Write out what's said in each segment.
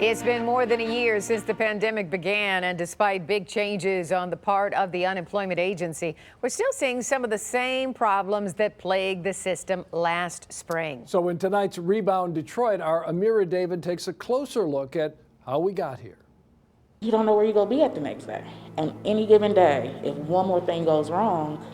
It's been more than a year since the pandemic began, and despite big changes on the part of the unemployment agency, we're still seeing some of the same problems that plagued the system last spring. So in tonight's Rebound Detroit, our Amira David takes a closer look at how we got here. You don't know where you're going to be at the next day. On any given day, if one more thing goes wrong,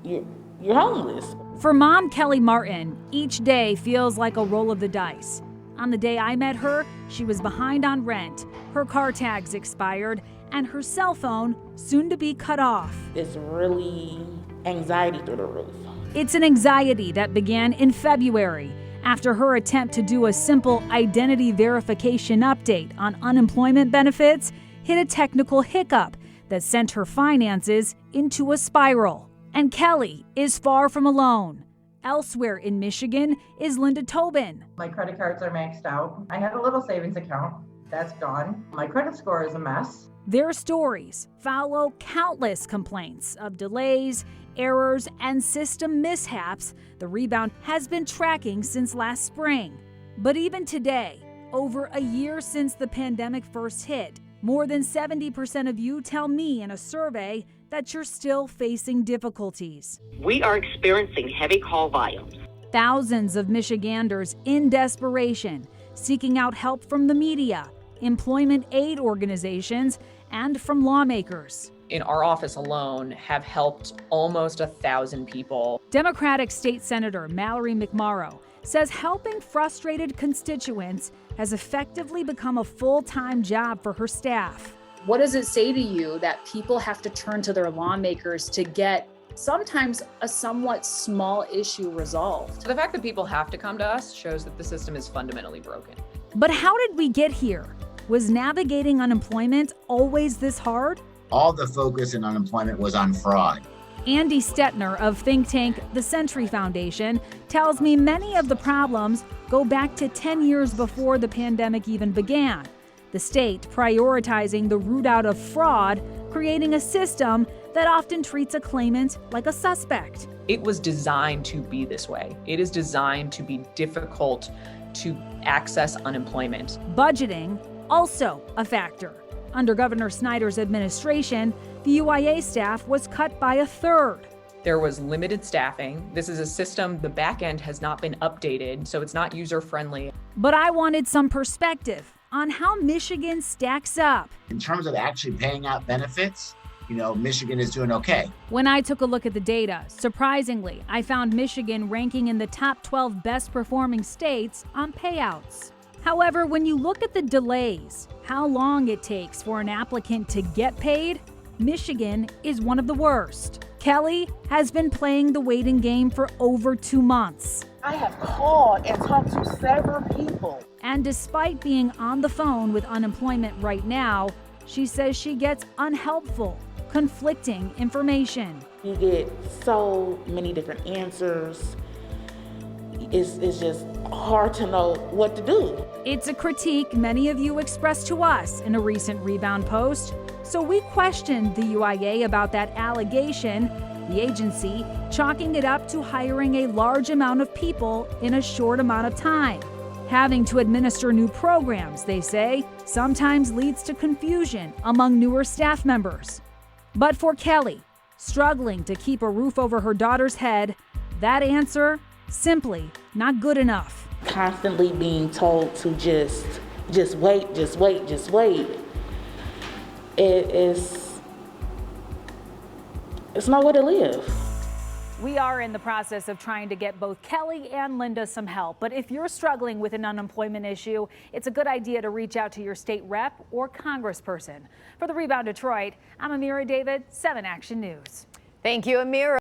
you're homeless. For Mom Kelly Martin, each day feels like a roll of the dice. On the day I met her, she was behind on rent, her car tags expired, and her cell phone soon to be cut off. It's really anxiety through the roof. It's an anxiety that began in February after her attempt to do a simple identity verification update on unemployment benefits hit a technical hiccup that sent her finances into a spiral. And Kelly is far from alone. Elsewhere in Michigan is Linda Tobin. My credit cards are maxed out. I had a little savings account. That's gone. My credit score is a mess. Their stories follow countless complaints of delays, errors, and system mishaps the Rebound has been tracking since last spring. But even today, over a year since the pandemic first hit, more than 70% of you tell me in a survey that you're still facing difficulties. We are experiencing heavy call volumes. Thousands of Michiganders in desperation, seeking out help from the media, employment aid organizations, and from lawmakers. In our office alone, have helped almost 1,000 people. Democratic State Senator Mallory McMorrow says helping frustrated constituents has effectively become a full-time job for her staff. What does it say to you that people have to turn to their lawmakers to get sometimes a somewhat small issue resolved? The fact that people have to come to us shows that the system is fundamentally broken. But how did we get here? Was navigating unemployment always this hard? All the focus in unemployment was on fraud. Andy Stetner of think tank The Century Foundation tells me many of the problems go back to 10 years before the pandemic even began. The state prioritizing the root out of fraud, creating a system that often treats a claimant like a suspect. It was designed to be this way. It is designed to be difficult to access unemployment. Budgeting, also a factor. Under Governor Snyder's administration, the UIA staff was cut by a third. There was limited staffing. This is a system, the back end has not been updated, so it's not user-friendly. But I wanted some perspective on how Michigan stacks up. In terms of actually paying out benefits, Michigan is doing okay. When I took a look at the data, surprisingly, I found Michigan ranking in the top 12 best performing states on payouts. However, when you look at the delays, how long it takes for an applicant to get paid, Michigan is one of the worst. Kelly has been playing the waiting game for over 2 months. I have called and talked to several people. And despite being on the phone with unemployment right now, she says she gets unhelpful, conflicting information. You get so many different answers. It's just hard to know what to do. It's a critique many of you expressed to us in a recent Rebound post. So we questioned the UIA about that allegation, the agency chalking it up to hiring a large amount of people in a short amount of time. Having to administer new programs, they say, sometimes leads to confusion among newer staff members. But for Kelly, struggling to keep a roof over her daughter's head, that answer, simply not good enough. Constantly being told to just wait. It's no way to live. We are in the process of trying to get both Kelly and Linda some help. But if you're struggling with an unemployment issue, it's a good idea to reach out to your state rep or congressperson. For the Rebound Detroit, I'm Amira David, 7 Action News. Thank you, Amira.